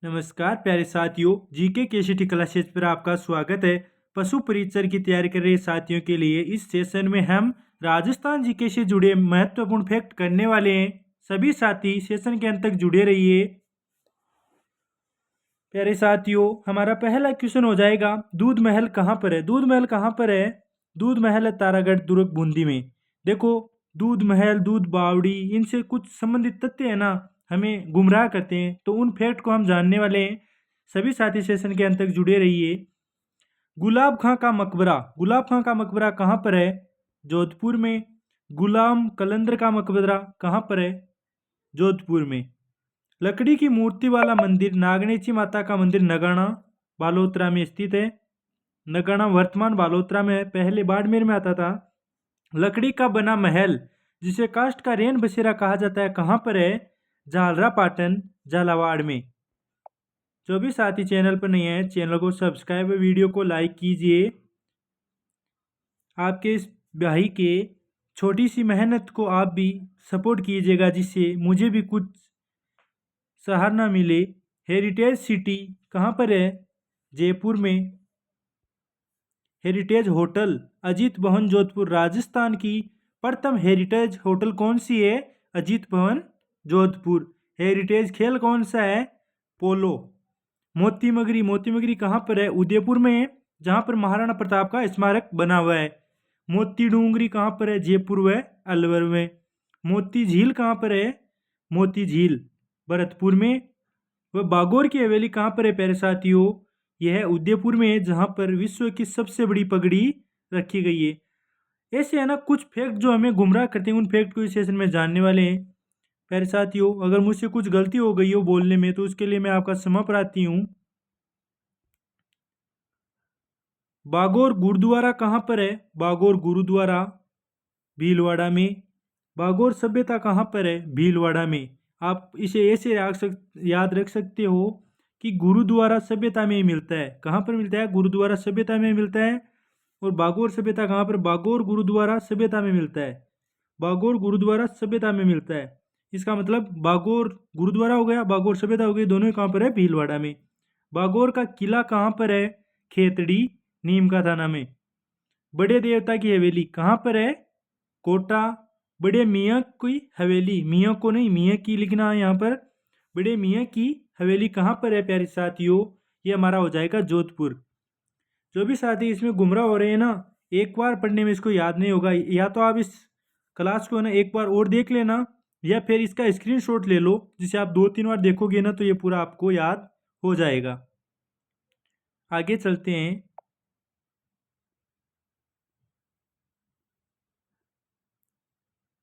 नमस्कार प्यारे साथियों, जीके केसीटी क्लासेस पर आपका स्वागत है। पशु परिचर की तैयारी कर रहे साथियों के लिए इस सेशन में हम राजस्थान जीके से जुड़े महत्वपूर्ण फैक्ट करने वाले हैं। सभी साथी सेशन के अंत तक जुड़े रहिए। प्यारे साथियों, हमारा पहला क्वेश्चन हो जाएगा, दूध महल कहाँ पर है? दूध महल कहाँ पर है? दूध महल है तारागढ़ दुर्ग बूंदी में। देखो, दूध महल, दूध बावड़ी, इनसे कुछ संबंधित तथ्य है ना, हमें गुमराह करते हैं, तो उन फैक्ट को हम जानने वाले हैं। सभी साथी सेशन के अंत तक जुड़े रहिए। गुलाब खां का मकबरा, गुलाब खां का मकबरा कहाँ पर है? जोधपुर में। गुलाम कलंदर का मकबरा कहाँ पर है? जोधपुर में। लकड़ी की मूर्ति वाला मंदिर नागणेची माता का मंदिर नगाना बालोतरा में स्थित है। नगाना वर्तमान बालोतरा में है, पहले बाड़मेर में आता था। लकड़ी का बना महल जिसे काष्ठ का रेन बसेरा कहा जाता है, कहाँ पर है? झालरा पाटन झालावाड़ में। जो भी साथी चैनल पर नहीं है, चैनल को सब्सक्राइब और वीडियो को लाइक कीजिए। आपके इस भाई के छोटी सी मेहनत को आप भी सपोर्ट कीजिएगा, जिससे मुझे भी कुछ सहारा मिले। हेरिटेज सिटी कहाँ पर है? जयपुर में। हेरिटेज होटल अजीत भवन जोधपुर, राजस्थान की प्रथम हेरिटेज होटल कौन सी है? अजीत भवन जोधपुर। हेरिटेज खेल कौन सा है? पोलो। मोती मगरी, मोती मगरी कहाँ पर है? उदयपुर में है, जहाँ पर महाराणा प्रताप का स्मारक बना हुआ है। मोती डूंगरी कहाँ पर है? जयपुर व अलवर में। मोती झील कहाँ पर है? मोती झील भरतपुर में। वह बागोर की हवेली कहाँ पर है प्यारे साथियों? यह उदयपुर में है, जहाँ पर विश्व की सबसे बड़ी पगड़ी रखी गई है। ऐसे है ना कुछ फैक्ट जो हमें गुमराह करते हैं, उन फैक्ट को इस सेशन में जानने वाले हैं। प्यारे साथियों, अगर मुझसे कुछ गलती हो गई हो बोलने में, तो उसके लिए मैं आपका क्षमा प्रार्थी हूँ। बागोर गुरुद्वारा कहाँ पर है? बागोर गुरुद्वारा भीलवाड़ा में। बागोर सभ्यता कहाँ पर है? भीलवाड़ा में। आप इसे ऐसे याद रख सकते हो कि गुरुद्वारा सभ्यता में ही मिलता है। कहाँ पर मिलता है? गुरुद्वारा सभ्यता में मिलता है। और बागोर सभ्यता कहाँ पर? बागोर गुरुद्वारा सभ्यता में मिलता है। बागोर गुरुद्वारा सभ्यता में मिलता है। इसका मतलब बागोर गुरुद्वारा हो गया, बागोर सभ्यता हो गई, दोनों ही कहाँ पर है? भीलवाड़ा में। बागोर का किला कहाँ पर है? खेतड़ी नीम का थाना में। बड़े देवता की हवेली कहाँ पर है? कोटा। बड़े मियाँ की हवेली, मियाँ को नहीं मियाँ की लिखना है यहाँ पर। बड़े मियाँ की हवेली कहाँ पर है प्यारे साथियों? ये हमारा हो जाएगा जोधपुर। जो भी साथी इसमें गुमराह हो रहे हैं ना, एक बार पढ़ने में इसको याद नहीं होगा, या तो आप इस क्लास को ना एक बार और देख लेना, या फिर इसका स्क्रीनशॉट ले लो, जिसे आप 2-3 बार देखोगे ना, तो ये पूरा आपको याद हो जाएगा। आगे चलते हैं।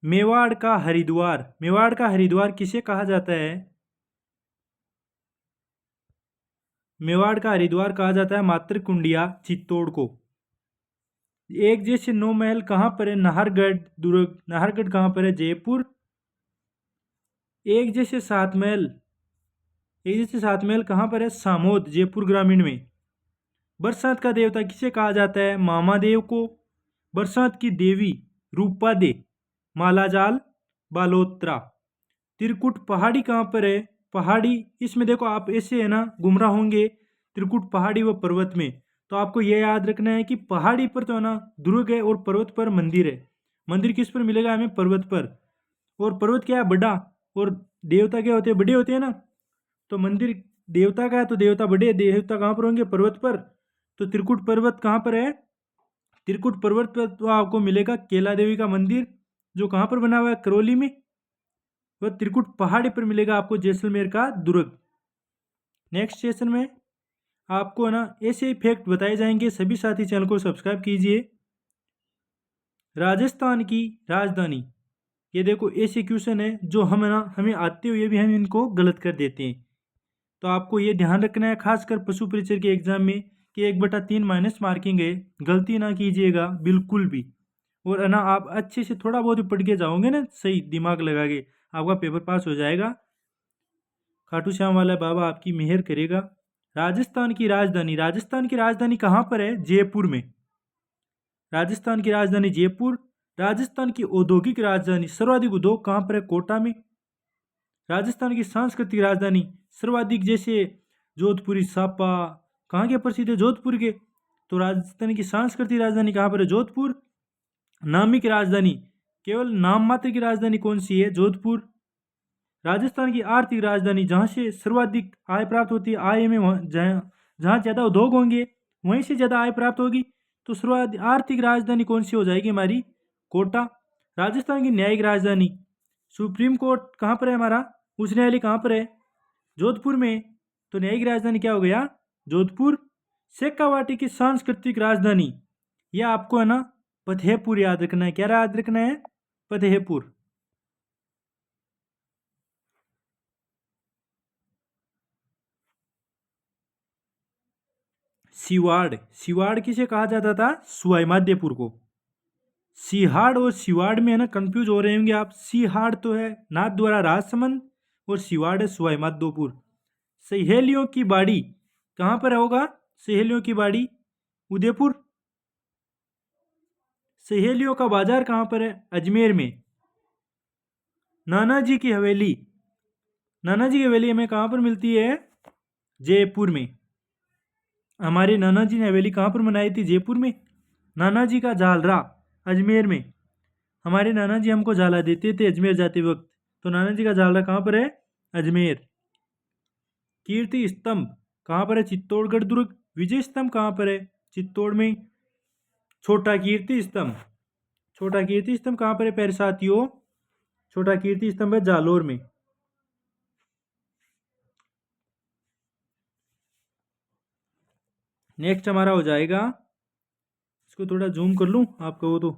मेवाड़ का हरिद्वार, मेवाड़ का हरिद्वार किसे कहा जाता है? मेवाड़ का हरिद्वार कहा जाता है मातृकुंडिया चित्तौड़ को। एक जैसे 9 महल कहाँ पर है? नाहरगढ़ दुर्ग। नाहरगढ़ कहाँ पर है? जयपुर। एक जैसे 7 महल, एक जैसे 7 महल कहाँ पर है? सामोद जयपुर ग्रामीण में। बरसात का देवता किसे कहा जाता है? मामादेव को। बरसात की देवी रूपा दे मालाजाल बालोत्रा। त्रिकुट पहाड़ी कहाँ पर है? पहाड़ी, इसमें देखो आप ऐसे है ना गुमराह होंगे, त्रिकुट पहाड़ी व पर्वत में। तो आपको यह याद रखना है कि पहाड़ी पर तो है ना दुर्ग है, और पर्वत पर मंदिर है। मंदिर किस पर मिलेगा हमें? पर्वत पर। और पर्वत क्या है? बड़ा। और देवता क्या होते हैं? बड़े होते हैं ना। तो मंदिर देवता का है, तो देवता बड़े, देवता कहाँ पर होंगे? पर्वत पर। तो त्रिकुट पर्वत कहाँ पर है? त्रिकुट पर्वत पर तो आपको मिलेगा केला देवी का मंदिर, जो कहाँ पर बना हुआ है? करौली में। वह त्रिकुट पहाड़ी पर मिलेगा आपको जैसलमेर का दुर्ग। नेक्स्ट सेशन में आपको है ना ऐसे फैक्ट बताए जाएंगे। सभी साथी चैनल को सब्सक्राइब कीजिए। राजस्थान की राजधानी, ये देखो ऐसे क्वेश्चन है जो हम है ना हमें आते हुए भी हम इनको गलत कर देते हैं। तो आपको ये ध्यान रखना है, खासकर पशु परिचर के एग्जाम में, कि 1/3 माइनस मार्किंग है, गलती ना कीजिएगा बिल्कुल भी। और है ना आप अच्छे से थोड़ा बहुत भी पढ़ के जाओगे ना, सही दिमाग लगा के, आपका पेपर पास हो जाएगा। खाटू श्याम वाला बाबा आपकी मेहर करेगा। राजस्थान की राजधानी, राजस्थान की राजधानी कहाँ पर है? जयपुर में। राजस्थान की राजधानी जयपुर। राजस्थान की औद्योगिक राजधानी, सर्वाधिक उद्योग कहाँ पर है? कोटा में। राजस्थान की सांस्कृतिक राजधानी, सर्वाधिक जैसे जोधपुरी सापा कहाँ के प्रसिद्ध है? जोधपुर के। तो राजस्थान की सांस्कृतिक राजधानी कहाँ पर है? जोधपुर। नामिक राजधानी, केवल नाम मात्र की राजधानी कौन सी है? जोधपुर। राजस्थान की आर्थिक राजधानी, जहाँ से सर्वाधिक आय प्राप्त होती है, आय में जहाँ ज़्यादा उद्योग होंगे वहीं से ज़्यादा आय प्राप्त होगी, तो सर्वाधिक आर्थिक राजधानी कौन सी हो जाएगी हमारी? कोटा। राजस्थान की न्यायिक राजधानी, सुप्रीम कोर्ट कहाँ पर है हमारा? उच्च न्यायालय कहाँ पर है? जोधपुर में। तो न्यायिक राजधानी क्या हो गया? जोधपुर। शेखावाटी की सांस्कृतिक राजधानी, यह आपको है ना फतेहपुर याद रखना है। क्या याद रखना है? फतेहपुर। सिवाड़, सिवाड़ किसे कहा जाता था? सवाई माधोपुर को। सिहाड़ और सिवाड़ में है ना कंफ्यूज हो रहे होंगे आप। सिहाड़ तो है नाथद्वारा राजसमंद और सिवाड़ है सवाई माधोपुर। सहेलियों की बाड़ी कहाँ पर होगा? सहेलियों की बाड़ी उदयपुर। सहेलियों का बाजार कहाँ पर है? अजमेर में। नाना जी की हवेली, नाना जी की हवेली हमें कहाँ पर मिलती है? जयपुर में। हमारे नाना जी ने हवेली कहाँ पर बनाई थी? जयपुर में। नाना जी का झालरा अजमेर में। हमारे नाना जी हमको झाला देते थे अजमेर जाते वक्त, तो नाना जी का झालरा कहाँ पर है? अजमेर। कीर्ति स्तंभ कहाँ पर है? चित्तौड़गढ़ दुर्ग। विजय स्तंभ कहाँ पर है? चित्तौड़ में। छोटा कीर्ति स्तंभ, छोटा कीर्ति स्तंभ कहाँ पर है प्यारे साथियों? छोटा कीर्ति स्तंभ है जालोर में। नेक्स्ट हमारा हो जाएगा, इसको थोड़ा जूम कर लूँ आप कहो तो,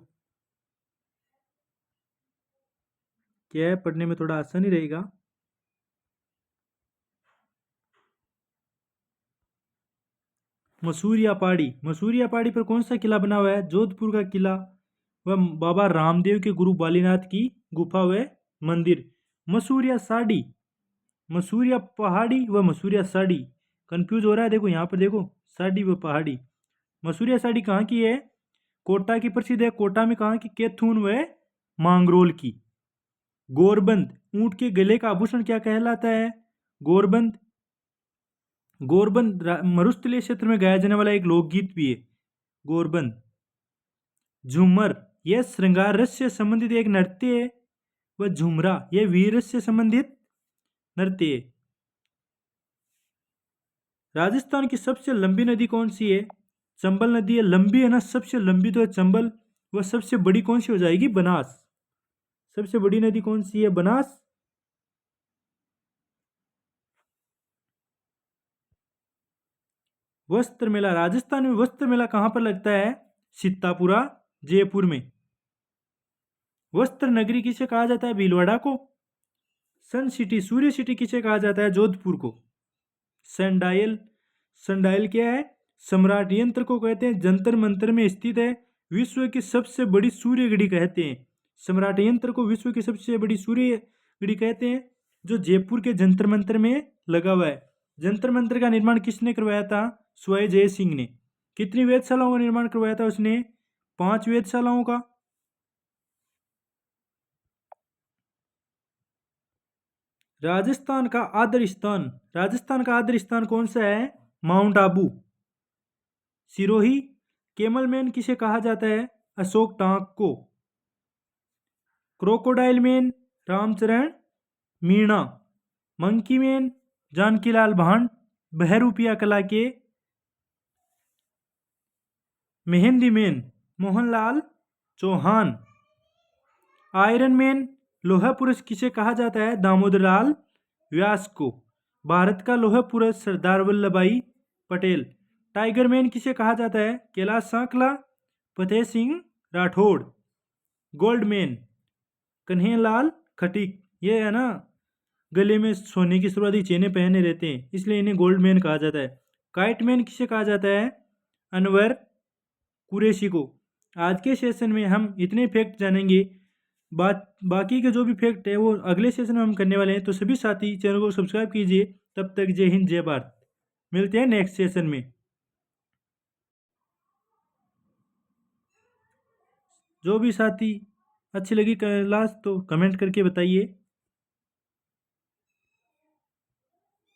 क्या है पढ़ने में थोड़ा आसान ही रहेगा। मसूरिया पहाड़ी, मसूरिया पहाड़ी पर कौन सा किला बना हुआ है? जोधपुर का किला व बाबा रामदेव के गुरु बालीनाथ की गुफा व मंदिर। मसूरिया साड़ी, मसूरिया पहाड़ी व मसूरिया साड़ी कंफ्यूज हो रहा है। देखो यहाँ पर देखो, साड़ी व पहाड़ी। मसूरिया साड़ी कहाँ की है? कोटा की प्रसिद्ध है। कोटा में कहाँ की? कैथून व मांगरोल की। गोरबंद, ऊंट के गले का आभूषण क्या कहलाता है? गोरबंद। गोरबंद मरुस्थलीय क्षेत्र में गाया जाने वाला एक लोकगीत भी है, गोरबंद। झूमर, यह श्रृंगार रस से संबंधित एक नृत्य है। व झुमरा, यह वीर रस से संबंधित नृत्य है। राजस्थान की सबसे लंबी नदी कौन सी है? चंबल नदी है। लंबी है ना, सबसे लंबी तो है चंबल। वह सबसे बड़ी कौन सी हो जाएगी? बनास। सबसे बड़ी नदी कौन सी है? बनास। वस्त्र मेला, राजस्थान में वस्त्र मेला कहाँ पर लगता है? सीतापुरा, जयपुर में। वस्त्र नगरी किसे कहा जाता है? भीलवाड़ा को। सन सिटी, सूर्य सिटी किसे कहा जाता है? जोधपुर को। सनडायल, सनडायल क्या है? सम्राट यंत्र को कहते हैं, जंतर मंतर में स्थित है। विश्व की सबसे बड़ी सूर्य घड़ी कहते हैं। सम्राट यंत्र को विश्व की सबसे बड़ी सूर्य घड़ी कहते हैं, जो जयपुर के जंतर मंतर में लगा हुआ है। जंतर मंतर का निर्माण किसने करवाया था? स्वयं जय सिंह ने। कितनी वेधशालाओं का निर्माण करवाया था उसने? 5 वेधशालाओं का। राजस्थान का आदर स्थान, राजस्थान का आदर स्थान कौन सा है? माउंट आबू। सिरोही, कैमल मैन किसे कहा जाता है? अशोक टांक को। Crocodile man, Ramcharan Meena. Monkey man, Jankilal Bhand बहरूपिया कला के। Mehndi man, Mohanlal Chauhan. Iron man, लोहा पुरुष किसे कहा जाता है? दामोदर लाल व्यास को। भारत का लोहा पुरुष सरदार वल्लभ भाई पटेल। टाइगर मैन किसे कहा जाता है? कैलाश सांकला, फतेह सिंह राठौड़। Gold man, Kanhaiyalal Khatik. ये है ना गले में सोने की सर्वाधिक चेनें पहने रहते हैं, इसलिए इन्हें गोल्ड मैन कहा जाता है। काइट मैन किसे कहा जाता है? अनवर कुरैशी को। आज के सेशन में हम इतने फैक्ट जानेंगे, बाकी के जो भी फैक्ट है वो अगले सेशन में हम करने वाले हैं। तो सभी साथी चैनल को सब्सक्राइब कीजिए। तब तक जय हिंद जय भारत। मिलते हैं नेक्स्ट सेशन में। जो भी साथी अच्छी लगी क्लास तो कमेंट करके बताइए।